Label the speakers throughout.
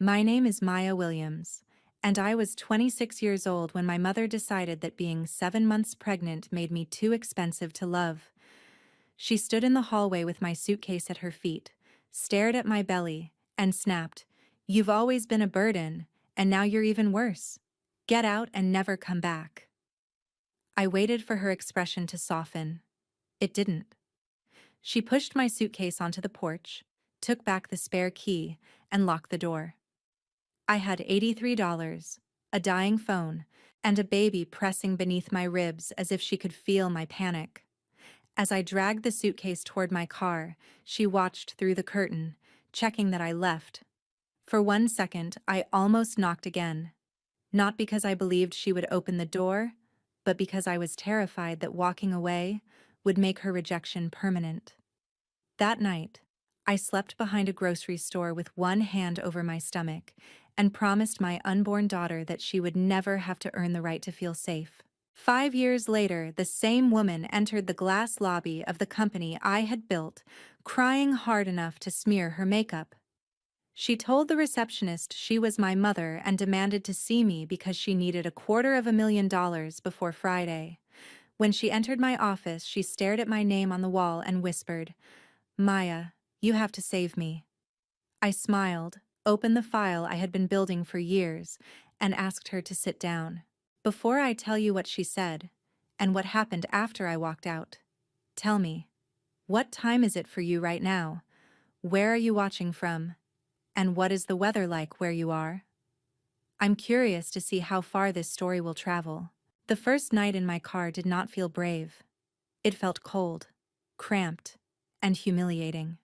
Speaker 1: My name is Maya Williams, and I was 26 years old when my mother decided that being 7 months pregnant made me too expensive to love. She stood in the hallway with my suitcase at her feet, stared at my belly, and snapped, "You've always been a burden, and now you're even worse. Get out and never come back." I waited for her expression to soften. It didn't. She pushed my suitcase onto the porch, took back the spare key, and locked the door. I had $83, a dying phone, and a baby pressing beneath my ribs as if she could feel my panic. As I dragged the suitcase toward my car, she watched through the curtain, checking that I left. For 1 second, I almost knocked again. Not because I believed she would open the door, but because I was terrified that walking away would make her rejection permanent. That night, I slept behind a grocery store with one hand over my stomach and promised my unborn daughter that she would never have to earn the right to feel safe. 5 years later, the same woman entered the glass lobby of the company I had built, crying hard enough to smear her makeup. She told the receptionist she was my mother and demanded to see me because she needed $250,000 before Friday. When she entered my office, she stared at my name on the wall and whispered, "Maya, you have to save me." I smiled, opened the file I had been building for years, and asked her to sit down. "Before I tell you what she said, and what happened after I walked out, tell me, what time is it for you right now? Where are you watching from? And what is the weather like where you are? I'm curious to see how far this story will travel." The first night in my car did not feel brave. It felt cold, cramped, and humiliating.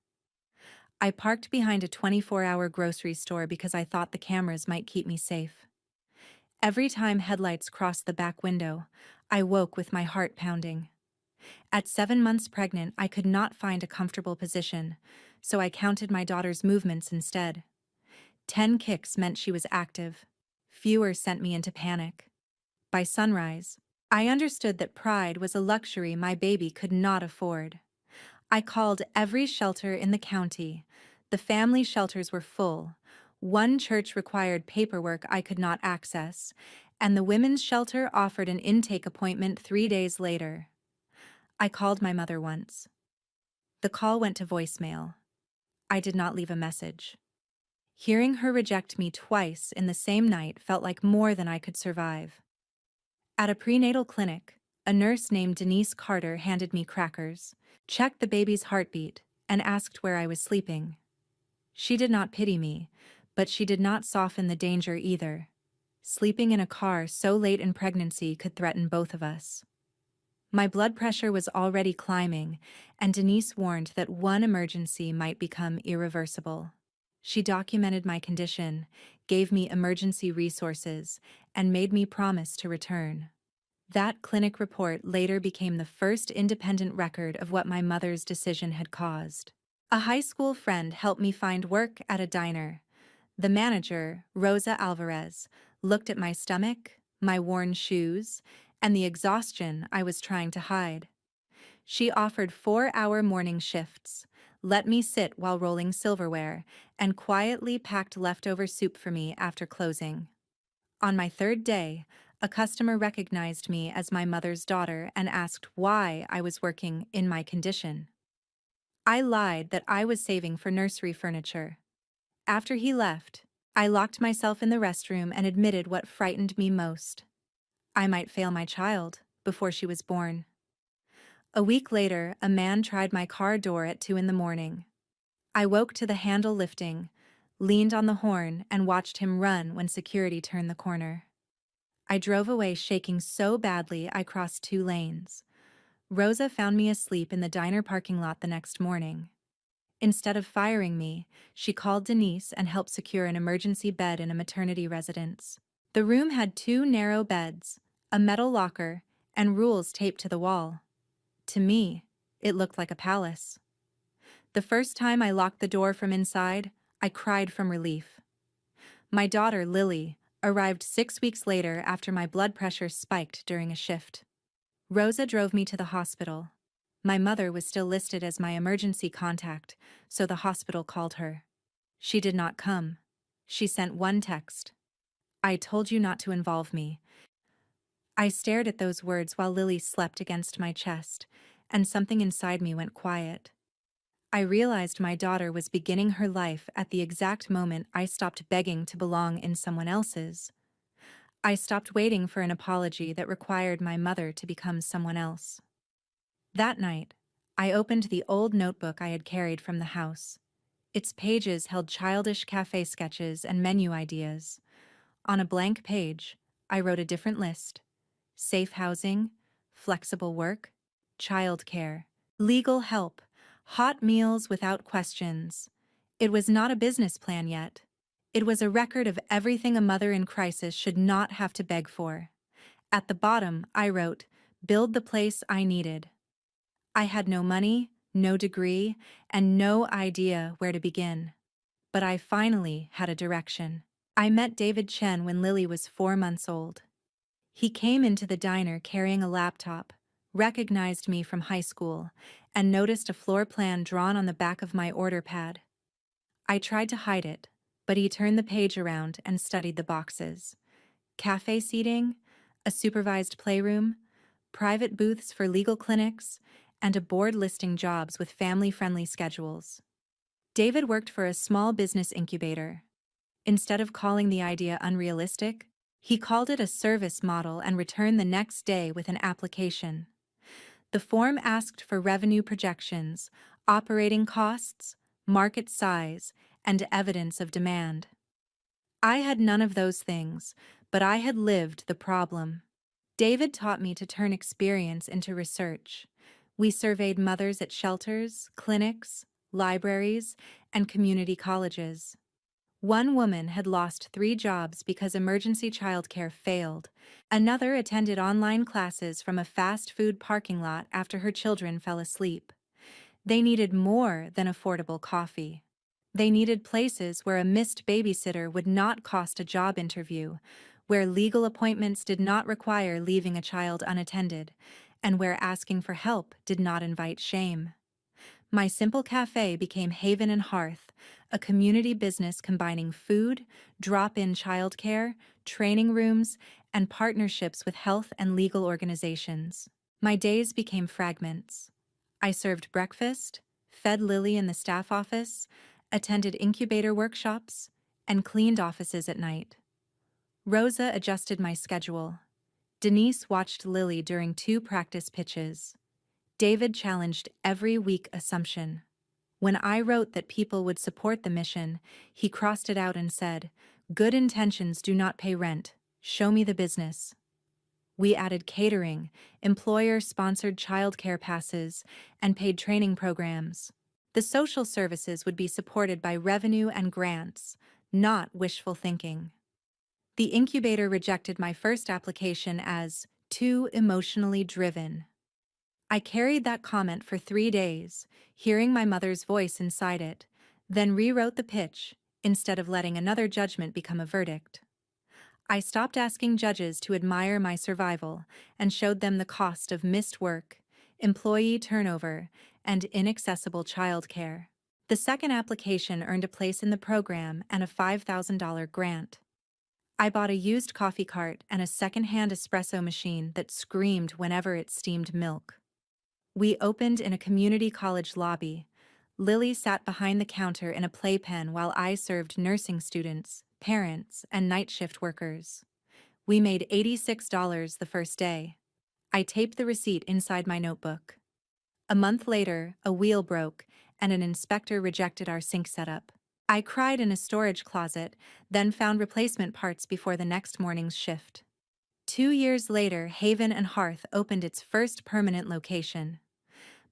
Speaker 1: I parked behind a 24-hour grocery store because I thought the cameras might keep me safe. Every time headlights crossed the back window, I woke with my heart pounding. At 7 months pregnant, I could not find a comfortable position, so I counted my daughter's movements instead. 10 kicks meant she was active. Fewer sent me into panic. By sunrise, I understood that pride was a luxury my baby could not afford. I called every shelter in the county. The family shelters were full. One church required paperwork I could not access, and the women's shelter offered an intake appointment 3 days later. I called my mother once. The call went to voicemail. I did not leave a message. Hearing her reject me twice in the same night felt like more than I could survive. At a prenatal clinic, a nurse named Denise Carter handed me crackers, checked the baby's heartbeat, and asked where I was sleeping. She did not pity me, but she did not soften the danger either. Sleeping in a car so late in pregnancy could threaten both of us. My blood pressure was already climbing, and Denise warned that one emergency might become irreversible. She documented my condition, gave me emergency resources, and made me promise to return. That clinic report later became the first independent record of what my mother's decision had caused. A high school friend helped me find work at a diner. The manager, Rosa Alvarez, looked at my stomach, my worn shoes, and the exhaustion I was trying to hide. She offered 4-hour morning shifts, let me sit while rolling silverware, and quietly packed leftover soup for me after closing. On my third day, a customer recognized me as my mother's daughter and asked why I was working in my condition. I lied that I was saving for nursery furniture. After he left, I locked myself in the restroom and admitted what frightened me most. I might fail my child before she was born. A week later, a man tried my car door at 2 in the morning. I woke to the handle lifting, leaned on the horn, and watched him run when security turned the corner. I drove away shaking so badly I crossed 2 lanes. Rosa found me asleep in the diner parking lot the next morning. Instead of firing me, she called Denise and helped secure an emergency bed in a maternity residence. The room had 2 narrow beds, a metal locker, and rules taped to the wall. To me, it looked like a palace. The first time I locked the door from inside, I cried from relief. My daughter, Lily, arrived 6 weeks later after my blood pressure spiked during a shift. Rosa drove me to the hospital. My mother was still listed as my emergency contact, so the hospital called her. She did not come. She sent one text. "I told you not to involve me." I stared at those words while Lily slept against my chest, and something inside me went quiet. I realized my daughter was beginning her life at the exact moment I stopped begging to belong in someone else's. I stopped waiting for an apology that required my mother to become someone else. That night, I opened the old notebook I had carried from the house. Its pages held childish cafe sketches and menu ideas. On a blank page, I wrote a different list: safe housing, flexible work, childcare, legal help, hot meals without questions. It was not a business plan yet. It was a record of everything a mother in crisis should not have to beg for. At the bottom, I wrote, "Build the place I needed." I had no money, no degree, and no idea where to begin. But I finally had a direction. I met David Chen when Lily was 4 months old. He came into the diner carrying a laptop, recognized me from high school, and noticed a floor plan drawn on the back of my order pad. I tried to hide it, but he turned the page around and studied the boxes. Cafe seating, a supervised playroom, private booths for legal clinics, and a board listing jobs with family-friendly schedules. David worked for a small business incubator. Instead of calling the idea unrealistic, he called it a service model and returned the next day with an application. The form asked for revenue projections, operating costs, market size, and evidence of demand. I had none of those things, but I had lived the problem. David taught me to turn experience into research. We surveyed mothers at shelters, clinics, libraries, and community colleges. One woman had lost 3 jobs because emergency childcare failed. Another attended online classes from a fast food parking lot after her children fell asleep. They needed more than affordable coffee. They needed places where a missed babysitter would not cost a job interview, where legal appointments did not require leaving a child unattended, and where asking for help did not invite shame. My simple cafe became Haven and Hearth, a community business combining food, drop-in childcare, training rooms, and partnerships with health and legal organizations. My days became fragments. I served breakfast, fed Lily in the staff office, attended incubator workshops, and cleaned offices at night. Rosa adjusted my schedule. Denise watched Lily during 2 practice pitches. David challenged every weak assumption. When I wrote that people would support the mission, he crossed it out and said, "Good intentions do not pay rent. Show me the business." We added catering, employer-sponsored childcare passes, and paid training programs. The social services would be supported by revenue and grants, not wishful thinking. The incubator rejected my first application as too emotionally driven. I carried that comment for 3 days, hearing my mother's voice inside it, then rewrote the pitch instead of letting another judgment become a verdict. I stopped asking judges to admire my survival and showed them the cost of missed work, employee turnover, and inaccessible childcare. The second application earned a place in the program and a $5,000 grant. I bought a used coffee cart and a second-hand espresso machine that screamed whenever it steamed milk. We opened in a community college lobby. Lily sat behind the counter in a playpen while I served nursing students, parents, and night shift workers. We made $86 the first day. I taped the receipt inside my notebook. A month later, a wheel broke, and an inspector rejected our sink setup. I cried in a storage closet, then found replacement parts before the next morning's shift. 2 years later, Haven and Hearth opened its first permanent location.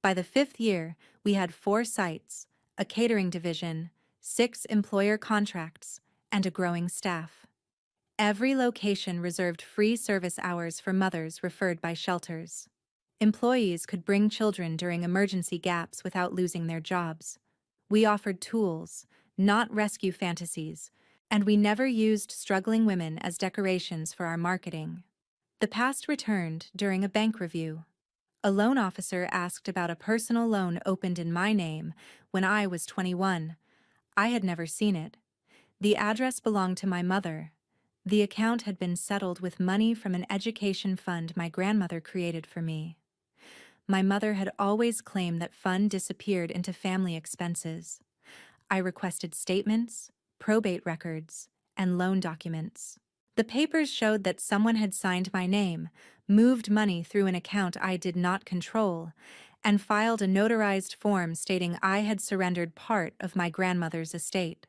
Speaker 1: By the 5th year, we had 4 sites, a catering division, 6 employer contracts, and a growing staff. Every location reserved free service hours for mothers referred by shelters. Employees could bring children during emergency gaps without losing their jobs. We offered tools, not rescue fantasies, and we never used struggling women as decorations for our marketing. The past returned during a bank review. A loan officer asked about a personal loan opened in my name when I was 21. I had never seen it. The address belonged to my mother. The account had been settled with money from an education fund my grandmother created for me. My mother had always claimed that fund disappeared into family expenses. I requested statements, probate records, and loan documents. The papers showed that someone had signed my name, moved money through an account I did not control, and filed a notarized form stating I had surrendered part of my grandmother's estate.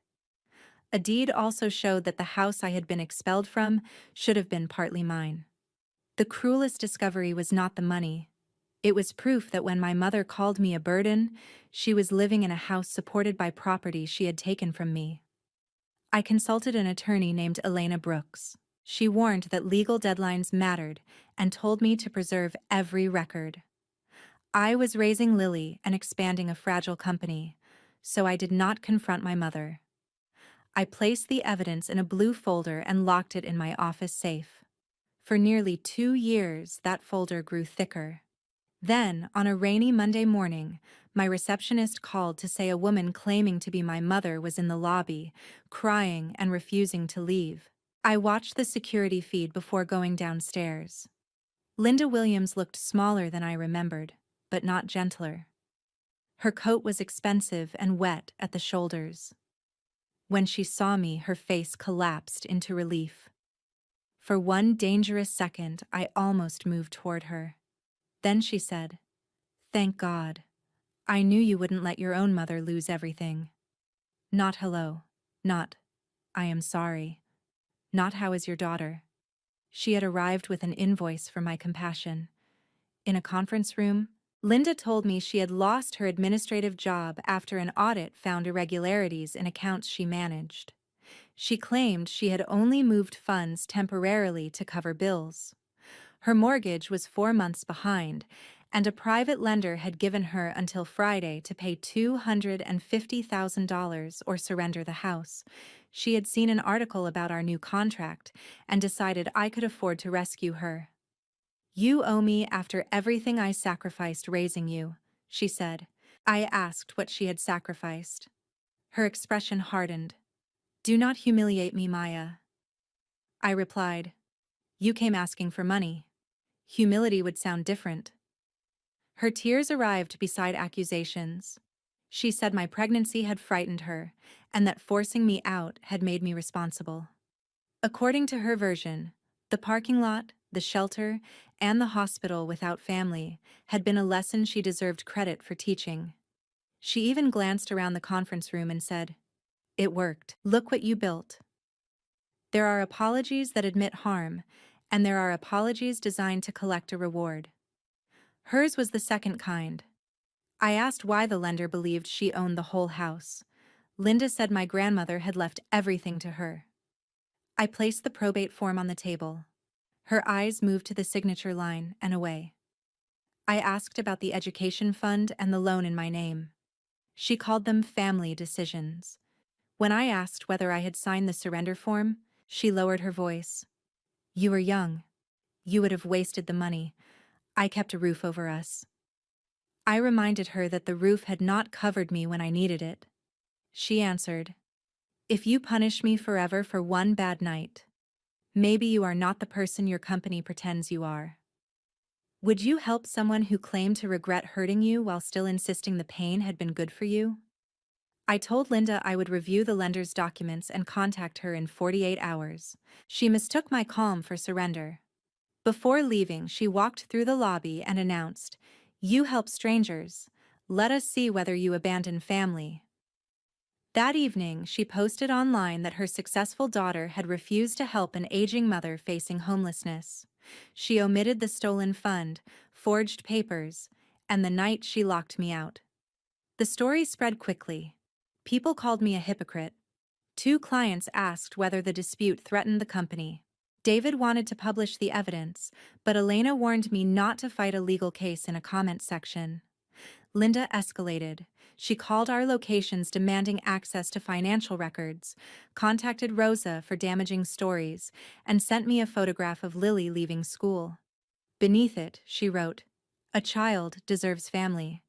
Speaker 1: A deed also showed that the house I had been expelled from should have been partly mine. The cruelest discovery was not the money. It was proof that when my mother called me a burden, she was living in a house supported by property she had taken from me. I consulted an attorney named Elena Brooks. She warned that legal deadlines mattered and told me to preserve every record. I was raising Lily and expanding a fragile company, so I did not confront my mother. I placed the evidence in a blue folder and locked it in my office safe. For nearly 2 years, that folder grew thicker. Then, on a rainy Monday morning, my receptionist called to say a woman claiming to be my mother was in the lobby, crying and refusing to leave. I watched the security feed before going downstairs. Linda Williams looked smaller than I remembered, but not gentler. Her coat was expensive and wet at the shoulders. When she saw me, her face collapsed into relief. For one dangerous second, I almost moved toward her. Then she said, "Thank God. I knew you wouldn't let your own mother lose everything." Not hello. Not, "I am sorry." Not, "How is your daughter?" She had arrived with an invoice for my compassion. In a conference room, Linda told me she had lost her administrative job after an audit found irregularities in accounts she managed. She claimed she had only moved funds temporarily to cover bills. Her mortgage was 4 months behind, and a private lender had given her until Friday to pay $250,000 or surrender the house. She had seen an article about our new contract and decided I could afford to rescue her. "You owe me after everything I sacrificed raising you," she said. I asked what she had sacrificed. Her expression hardened. "Do not humiliate me, Maya." I replied, "You came asking for money. Humility would sound different." Her tears arrived beside accusations. She said my pregnancy had frightened her, and that forcing me out had made me responsible. According to her version, the parking lot, the shelter, and the hospital without family had been a lesson she deserved credit for teaching. She even glanced around the conference room and said, "It worked. Look what you built." There are apologies that admit harm, and there are apologies designed to collect a reward. Hers was the second kind. I asked why the lender believed she owned the whole house. Linda said my grandmother had left everything to her. I placed the probate form on the table. Her eyes moved to the signature line and away. I asked about the education fund and the loan in my name. She called them family decisions. When I asked whether I had signed the surrender form, she lowered her voice. "You were young. You would have wasted the money. I kept a roof over us." I reminded her that the roof had not covered me when I needed it. She answered, "If you punish me forever for one bad night, maybe you are not the person your company pretends you are." Would you help someone who claimed to regret hurting you while still insisting the pain had been good for you? I told Linda I would review the lender's documents and contact her in 48 hours. She mistook my calm for surrender. Before leaving, she walked through the lobby and announced, "You help strangers. Let us see whether you abandon family." That evening, she posted online that her successful daughter had refused to help an aging mother facing homelessness. She omitted the stolen fund, forged papers, and the night she locked me out. The story spread quickly. People called me a hypocrite. 2 clients asked whether the dispute threatened the company. David wanted to publish the evidence, but Elena warned me not to fight a legal case in a comment section. Linda escalated. She called our locations demanding access to financial records, contacted Rosa for damaging stories, and sent me a photograph of Lily leaving school. Beneath it, she wrote, "A child deserves family.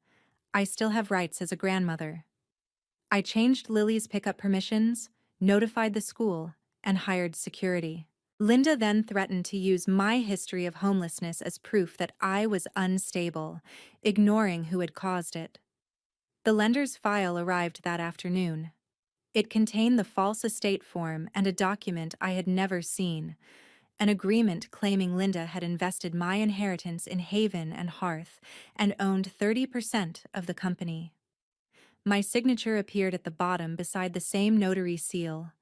Speaker 1: I still have rights as a grandmother." I changed Lily's pickup permissions, notified the school, and hired security. Linda then threatened to use my history of homelessness as proof that I was unstable, ignoring who had caused it. The lender's file arrived that afternoon. It contained the false estate form and a document I had never seen, an agreement claiming Linda had invested my inheritance in Haven and Hearth and owned 30% of the company. My signature appeared at the bottom beside the same notary seal.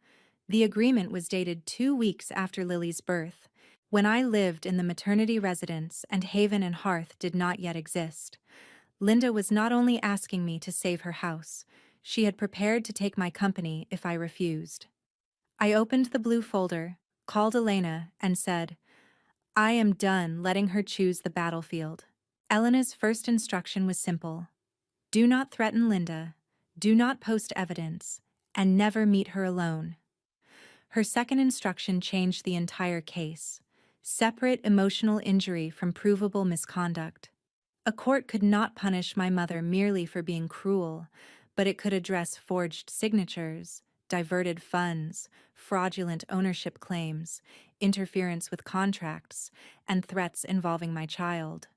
Speaker 1: The agreement was dated 2 weeks after Lily's birth, when I lived in the maternity residence and Haven and Hearth did not yet exist. Linda was not only asking me to save her house, she had prepared to take my company if I refused. I opened the blue folder, called Elena, and said, "I am done letting her choose the battlefield." Elena's first instruction was simple: do not threaten Linda, do not post evidence, and never meet her alone. Her second instruction changed the entire case: separate emotional injury from provable misconduct. A court could not punish my mother merely for being cruel, but it could address forged signatures, diverted funds, fraudulent ownership claims, interference with contracts, and threats involving my child.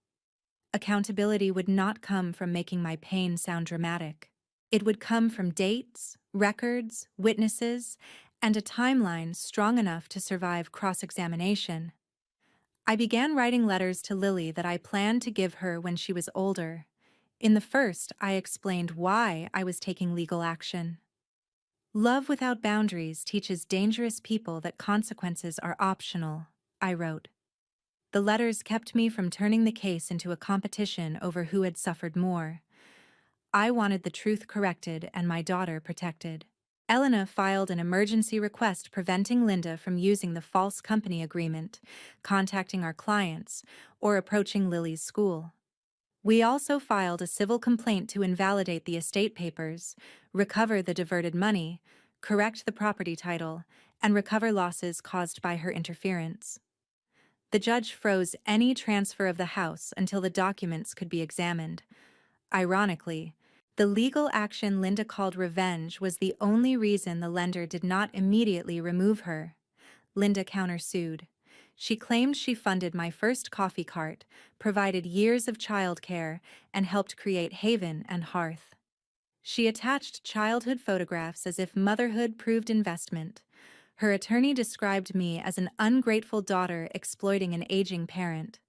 Speaker 1: Accountability would not come from making my pain sound dramatic. It would come from dates, records, witnesses, and a timeline strong enough to survive cross-examination. I began writing letters to Lily that I planned to give her when she was older. In the first, I explained why I was taking legal action. "Love without boundaries teaches dangerous people that consequences are optional," I wrote. The letters kept me from turning the case into a competition over who had suffered more. I wanted the truth corrected and my daughter protected. Elena filed an emergency request preventing Linda from using the false company agreement, contacting our clients, or approaching Lily's school. We also filed a civil complaint to invalidate the estate papers, recover the diverted money, correct the property title, and recover losses caused by her interference. The judge froze any transfer of the house until the documents could be examined. Ironically, the legal action Linda called revenge was the only reason the lender did not immediately remove her. Linda countersued. She claimed she funded my first coffee cart, provided years of childcare, and helped create Haven and Hearth. She attached childhood photographs as if motherhood proved investment. Her attorney described me as an ungrateful daughter exploiting an aging parent.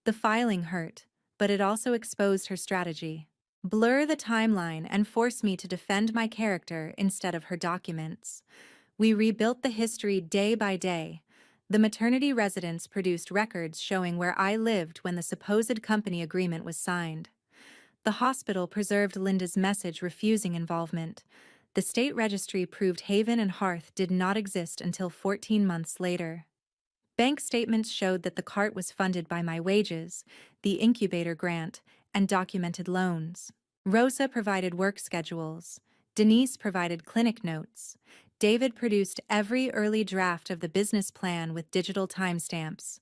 Speaker 1: The filing hurt, but it also exposed her strategy: blur the timeline and force me to defend my character instead of her documents. We rebuilt the history day by day. The maternity residence produced records showing where I lived when the supposed company agreement was signed. The hospital preserved Linda's message refusing involvement. The state registry proved Haven and Hearth did not exist until 14 months later. Bank statements showed that the cart was funded by my wages, the incubator grant, and documented loans. Rosa provided work schedules. Denise provided clinic notes. David produced every early draft of the business plan with digital timestamps.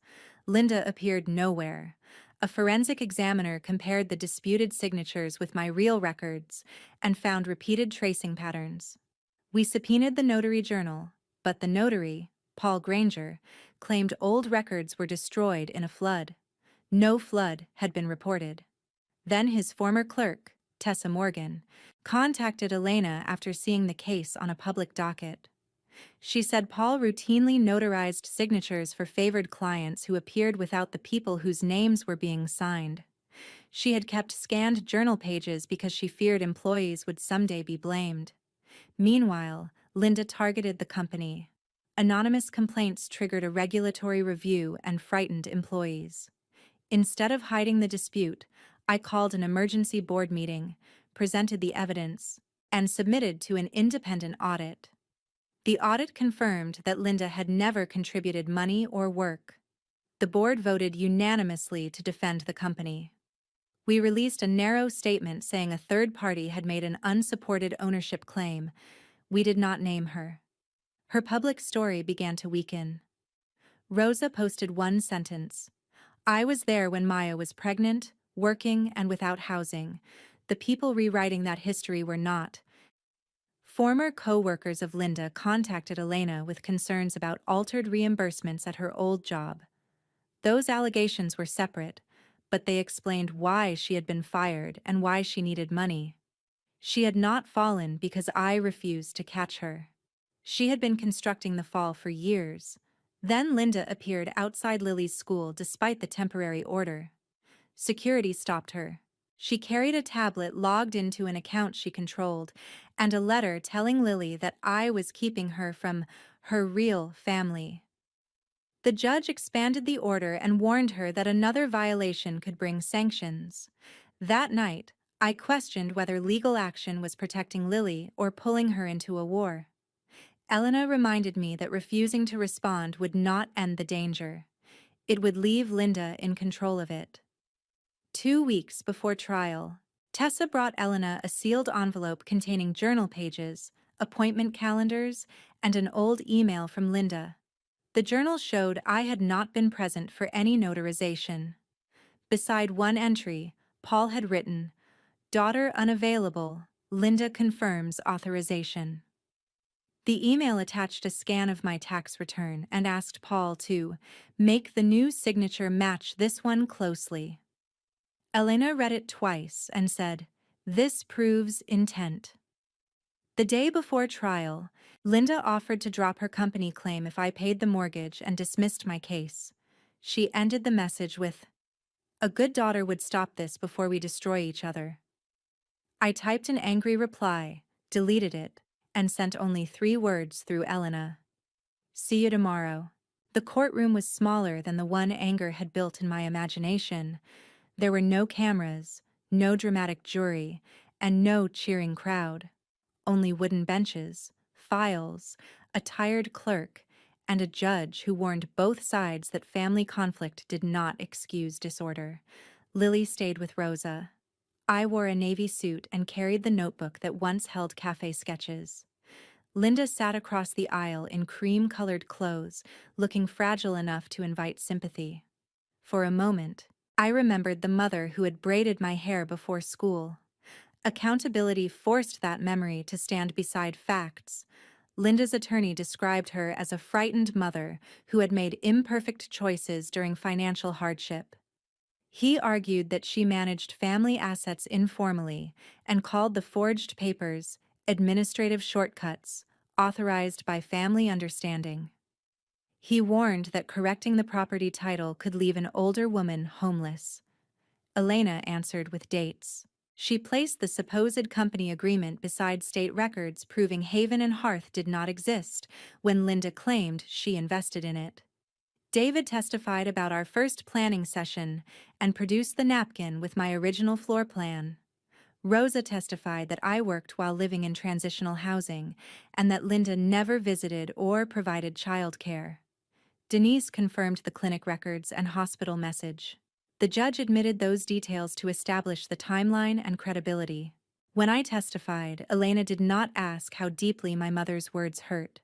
Speaker 1: Linda appeared nowhere. A forensic examiner compared the disputed signatures with my real records and found repeated tracing patterns. We subpoenaed the notary journal, but the notary, Paul Granger, claimed old records were destroyed in a flood. No flood had been reported. Then his former clerk, Tessa Morgan, contacted Elena after seeing the case on a public docket. She said Paul routinely notarized signatures for favored clients who appeared without the people whose names were being signed. She had kept scanned journal pages because she feared employees would someday be blamed. Meanwhile, Linda targeted the company. Anonymous complaints triggered a regulatory review and frightened employees. Instead of hiding the dispute, I called an emergency board meeting, presented the evidence, and submitted to an independent audit. The audit confirmed that Linda had never contributed money or work. The board voted unanimously to defend the company. We released a narrow statement saying a third party had made an unsupported ownership claim. We did not name her. Her public story began to weaken. Rosa posted one sentence: "I was there when Maya was pregnant, working, and without housing. The people rewriting that history were not." Former co-workers of Linda contacted Elena with concerns about altered reimbursements at her old job. Those allegations were separate, but they explained why she had been fired and why she needed money. She had not fallen because I refused to catch her. She had been constructing the fall for years. Then Linda appeared outside Lily's school despite the temporary order. Security stopped her. She carried a tablet logged into an account she controlled, and a letter telling Lily that I was keeping her from her real family. The judge expanded the order and warned her that another violation could bring sanctions. That night, I questioned whether legal action was protecting Lily or pulling her into a war. Elena reminded me that refusing to respond would not end the danger. It would leave Linda in control of it. 2 weeks before trial, Tessa brought Elena a sealed envelope containing journal pages, appointment calendars, and an old email from Linda. The journal showed I had not been present for any notarization. Beside one entry, Paul had written, "Daughter unavailable, Linda confirms authorization." The email attached a scan of my tax return and asked Paul to make the new signature match this one closely. Elena read it twice and said, "This proves intent." The day before trial, Linda offered to drop her company claim if I paid the mortgage and dismissed my case. She ended the message with, "A good daughter would stop this before we destroy each other." I typed an angry reply, deleted it, and sent only 3 words through Elena. "See you tomorrow." The courtroom was smaller than the one anger had built in my imagination. There were no cameras, no dramatic jury, and no cheering crowd. Only wooden benches, files, a tired clerk, and a judge who warned both sides that family conflict did not excuse disorder. Lily stayed with Rosa. I wore a navy suit and carried the notebook that once held cafe sketches. Linda sat across the aisle in cream-colored clothes, looking fragile enough to invite sympathy. For a moment, I remembered the mother who had braided my hair before school. Accountability forced that memory to stand beside facts. Linda's attorney described her as a frightened mother who had made imperfect choices during financial hardship. He argued that she managed family assets informally and called the forged papers administrative shortcuts, authorized by family understanding. He warned that correcting the property title could leave an older woman homeless. Elena answered with dates. She placed the supposed company agreement beside state records proving Haven and Hearth did not exist when Linda claimed she invested in it. David testified about our first planning session and produced the napkin with my original floor plan. Rosa testified that I worked while living in transitional housing and that Linda never visited or provided childcare. Denise confirmed the clinic records and hospital message. The judge admitted those details to establish the timeline and credibility. When I testified, Elena did not ask how deeply my mother's words hurt.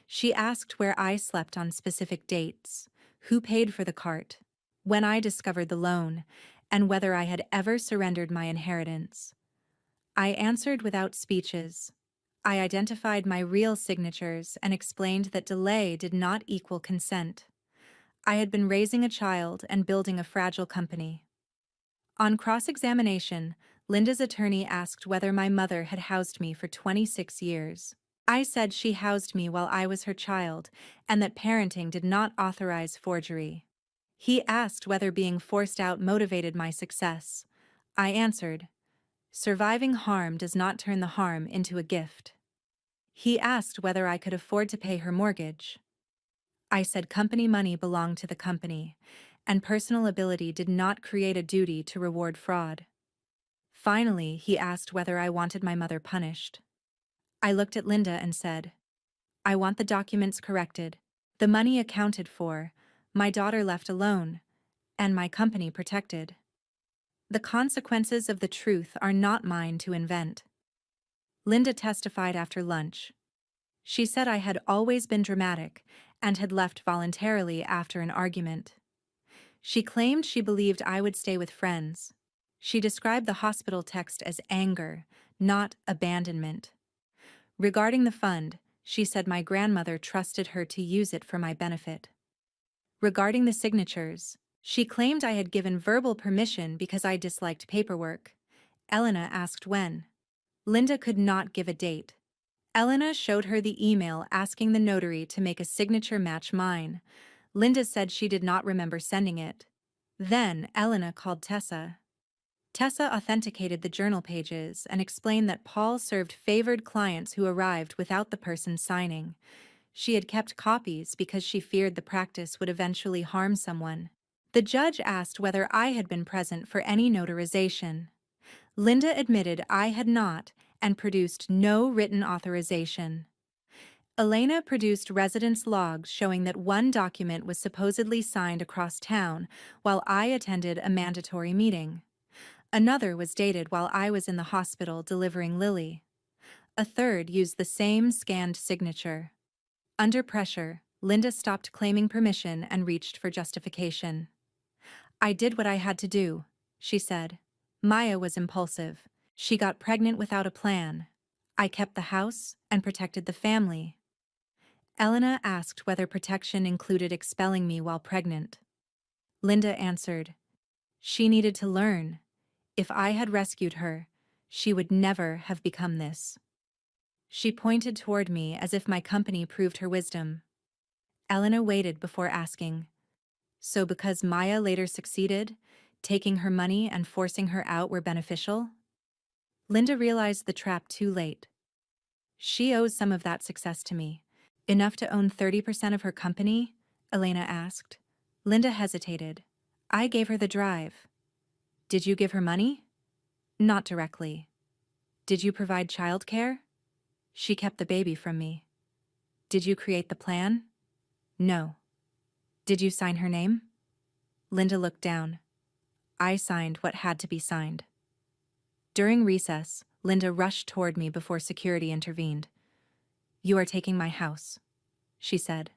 Speaker 1: She asked where I slept on specific dates, who paid for the cart, when I discovered the loan, and whether I had ever surrendered my inheritance. I answered without speeches. I identified my real signatures and explained that delay did not equal consent. I had been raising a child and building a fragile company. On cross-examination, Linda's attorney asked whether my mother had housed me for 26 years. I said she housed me while I was her child and that parenting did not authorize forgery. He asked whether being forced out motivated my success. I answered, "Surviving harm does not turn the harm into a gift." He asked whether I could afford to pay her mortgage. I said company money belonged to the company, and personal ability did not create a duty to reward fraud. Finally, he asked whether I wanted my mother punished. I looked at Linda and said, "I want the documents corrected, the money accounted for, my daughter left alone, and my company protected. The consequences of the truth are not mine to invent." Linda testified after lunch. She said I had always been dramatic and had left voluntarily after an argument. She claimed she believed I would stay with friends. She described the hospital text as anger, not abandonment. Regarding the fund, she said my grandmother trusted her to use it for my benefit. Regarding the signatures, she claimed I had given verbal permission because I disliked paperwork. Elena asked when. Linda could not give a date. Elena showed her the email asking the notary to make a signature match mine. Linda said she did not remember sending it. Then Elena called Tessa. Tessa authenticated the journal pages and explained that Paul served favored clients who arrived without the person signing. She had kept copies because she feared the practice would eventually harm someone. The judge asked whether I had been present for any notarization. Linda admitted I had not and produced no written authorization. Elena produced residence logs showing that one document was supposedly signed across town while I attended a mandatory meeting. Another was dated while I was in the hospital delivering Lily. A third used the same scanned signature. Under pressure, Linda stopped claiming permission and reached for justification. "I did what I had to do," she said. "Maya was impulsive. She got pregnant without a plan. I kept the house and protected the family." Elena asked whether protection included expelling me while pregnant. Linda answered, "She needed to learn. If I had rescued her, she would never have become this." She pointed toward me as if my company proved her wisdom. Elena waited before asking, "So because Maya later succeeded, taking her money and forcing her out were beneficial?" Linda realized the trap too late. "She owes some of that success to me. Enough to own 30% of her company?" Elena asked. Linda hesitated. "I gave her the drive." "Did you give her money?" "Not directly." "Did you provide childcare?" "She kept the baby from me." "Did you create the plan?" "No." "Did you sign her name?" Linda looked down. "I signed what had to be signed." During recess, Linda rushed toward me before security intervened. "You are taking my house," she said.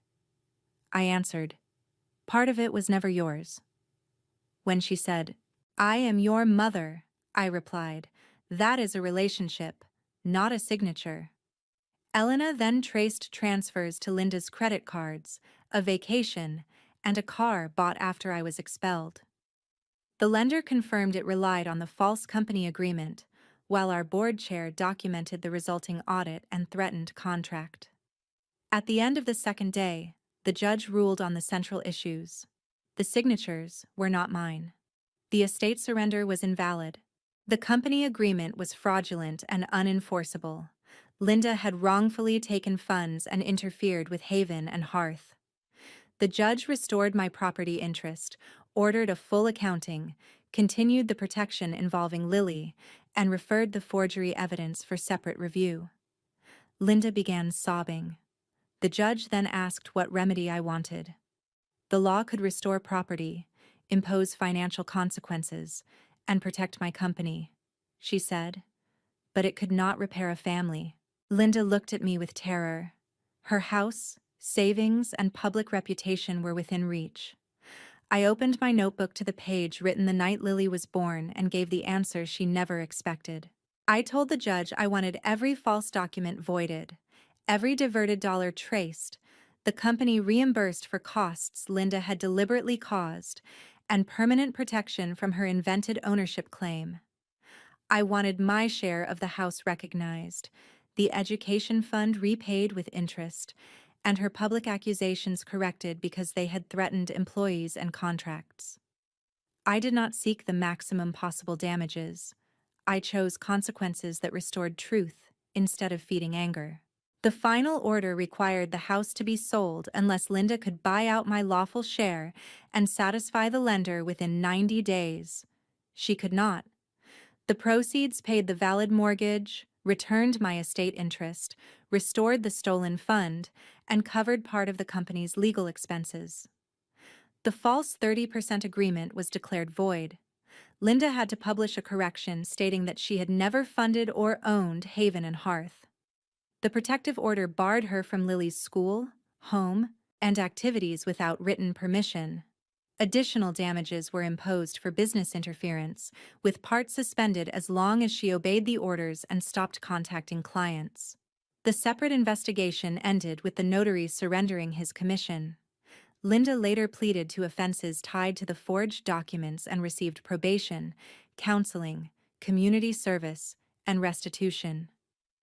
Speaker 1: I answered, "Part of it was never yours." When she said, "I am your mother," I replied, "That is a relationship, not a signature." Elena then traced transfers to Linda's credit cards, a vacation, and a car bought after I was expelled. The lender confirmed it relied on the false company agreement, while our board chair documented the resulting audit and threatened contract. At the end of the second day, the judge ruled on the central issues. The signatures were not mine. The estate surrender was invalid. The company agreement was fraudulent and unenforceable. Linda had wrongfully taken funds and interfered with Haven and Hearth. The judge restored my property interest, ordered a full accounting, continued the protection involving Lily, and referred the forgery evidence for separate review. Linda began sobbing. The judge then asked what remedy I wanted. The law could restore property, impose financial consequences, and protect my company, she said, but it could not repair a family. Linda looked at me with terror. Her house, savings, and public reputation were within reach. I opened my notebook to the page written the night Lily was born and gave the answer she never expected. I told the judge I wanted every false document voided, every diverted dollar traced, the company reimbursed for costs Linda had deliberately caused, and permanent protection from her invented ownership claim. I wanted my share of the house recognized, the education fund repaid with interest, and her public accusations corrected because they had threatened employees and contracts. I did not seek the maximum possible damages. I chose consequences that restored truth instead of feeding anger. The final order required the house to be sold unless Linda could buy out my lawful share and satisfy the lender within 90 days. She could not. The proceeds paid the valid mortgage, returned my estate interest, restored the stolen fund, and covered part of the company's legal expenses. The false 30% agreement was declared void. Linda had to publish a correction stating that she had never funded or owned Haven and Hearth. The protective order barred her from Lily's school, home, and activities without written permission. Additional damages were imposed for business interference, with part suspended as long as she obeyed the orders and stopped contacting clients. The separate investigation ended with the notary surrendering his commission. Linda later pleaded to offenses tied to the forged documents and received probation, counseling, community service, and restitution.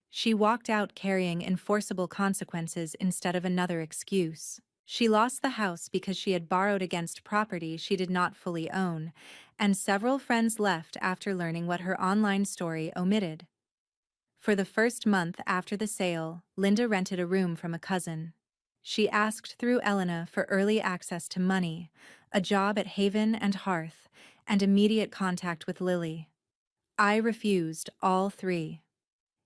Speaker 1: She walked out carrying enforceable consequences instead of another excuse. She lost the house because she had borrowed against property she did not fully own, and several friends left after learning what her online story omitted. For the first month after the sale, Linda rented a room from a cousin. She asked through Elena for early access to money, a job at Haven and Hearth, and immediate contact with Lily. I refused all three.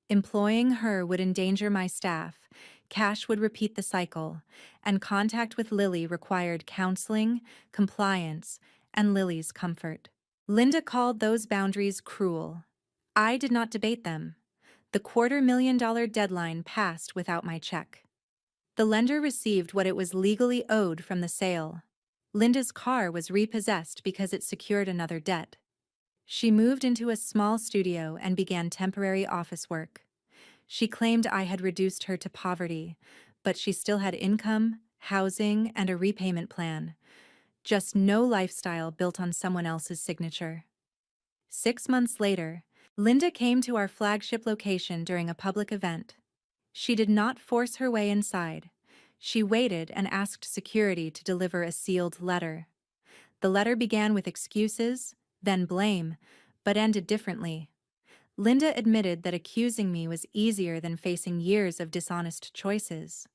Speaker 1: Employing her would endanger my staff, cash would repeat the cycle, and contact with Lily required counseling, compliance, and Lily's comfort. Linda called those boundaries cruel. I did not debate them. The $250,000 deadline passed without my check. The lender received what it was legally owed from the sale. Linda's car was repossessed because it secured another debt. She moved into a small studio and began temporary office work. She claimed I had reduced her to poverty, but she still had income, housing, and a repayment plan. Just no lifestyle built on someone else's signature. 6 months later, Linda came to our flagship location during a public event. She did not force her way inside. She waited and asked security to deliver a sealed letter. The letter began with excuses, then blame, but ended differently. Linda admitted that accusing me was easier than facing years of dishonest choices.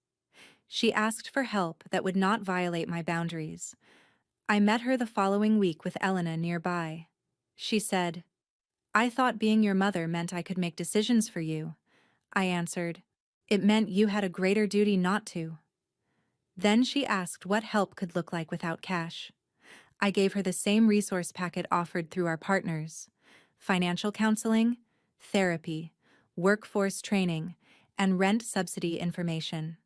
Speaker 1: She asked for help that would not violate my boundaries. I met her the following week with Elena nearby. She said, "I thought being your mother meant I could make decisions for you." I answered, "It meant you had a greater duty not to." Then she asked what help could look like without cash. I gave her the same resource packet offered through our partners: financial counseling, therapy, workforce training, and rent subsidy information.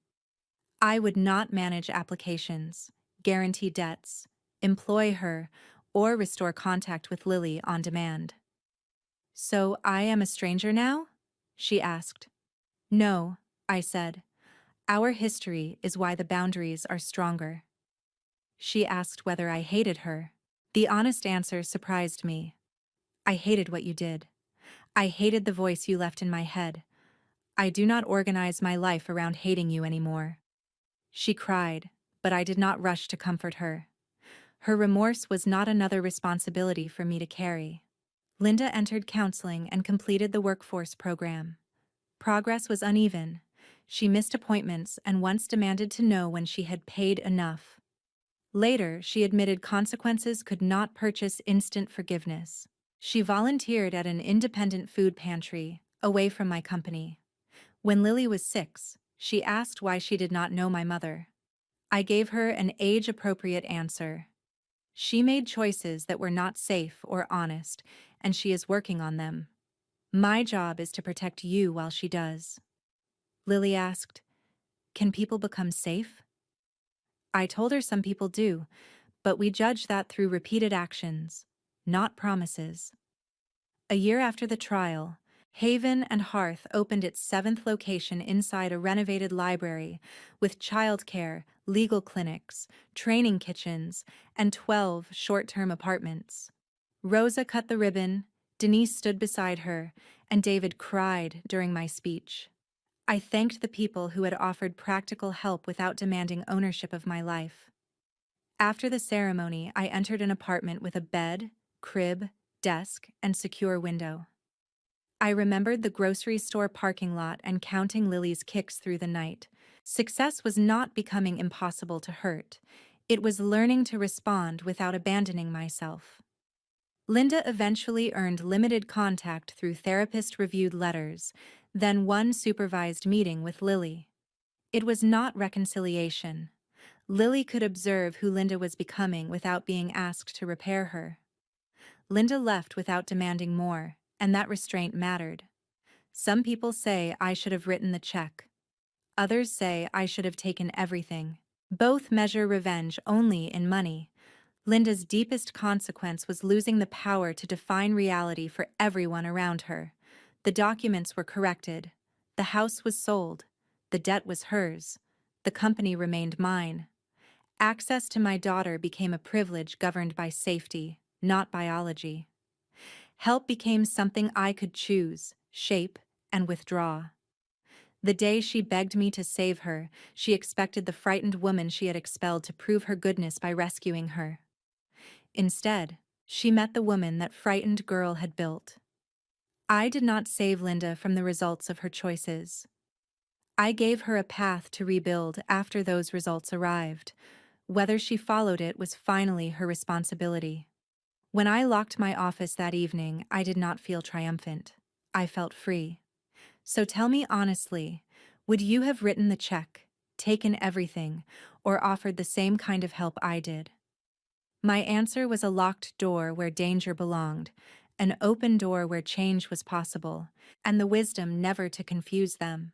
Speaker 1: I would not manage applications, guarantee debts, employ her, or restore contact with Lily on demand. "So I am a stranger now?" she asked. "No," I said. "Our history is why the boundaries are stronger." She asked whether I hated her. The honest answer surprised me. "I hated what you did. I hated the voice you left in my head. I do not organize my life around hating you anymore." She cried, but I did not rush to comfort her. Her remorse was not another responsibility for me to carry. Linda entered counseling and completed the workforce program. Progress was uneven. She missed appointments and once demanded to know when she had paid enough. Later, she admitted consequences could not purchase instant forgiveness. She volunteered at an independent food pantry, away from my company. When Lily was 6, she asked why she did not know my mother. I gave her an age-appropriate answer. She made choices that were not safe or honest, and she is working on them. My job is to protect you while she does. Lily asked, "Can people become safe?" I told her some people do, but we judge that through repeated actions, not promises. A year after the trial, Haven and Hearth opened its 7th location inside a renovated library with childcare, legal clinics, training kitchens, and 12 short-term apartments. Rosa cut the ribbon, Denise stood beside her, and David cried during my speech. I thanked the people who had offered practical help without demanding ownership of my life. After the ceremony, I entered an apartment with a bed, crib, desk, and secure window. I remembered the grocery store parking lot and counting Lily's kicks through the night. Success was not becoming impossible to hurt. It was learning to respond without abandoning myself. Linda eventually earned limited contact through therapist-reviewed letters, then one supervised meeting with Lily. It was not reconciliation. Lily could observe who Linda was becoming without being asked to repair her. Linda left without demanding more, and that restraint mattered. Some people say I should have written the check. Others say I should have taken everything. Both measure revenge only in money. Linda's deepest consequence was losing the power to define reality for everyone around her. The documents were corrected. The house was sold. The debt was hers. The company remained mine. Access to my daughter became a privilege governed by safety, not biology. Help became something I could choose, shape, and withdraw. The day she begged me to save her, she expected the frightened woman she had expelled to prove her goodness by rescuing her. Instead, she met the woman that frightened girl had built. I did not save Linda from the results of her choices. I gave her a path to rebuild after those results arrived. Whether she followed it was finally her responsibility. When I locked my office that evening, I did not feel triumphant. I felt free. So tell me honestly, would you have written the check, taken everything, or offered the same kind of help I did? My answer was a locked door where danger belonged, an open door where change was possible, and the wisdom never to confuse them.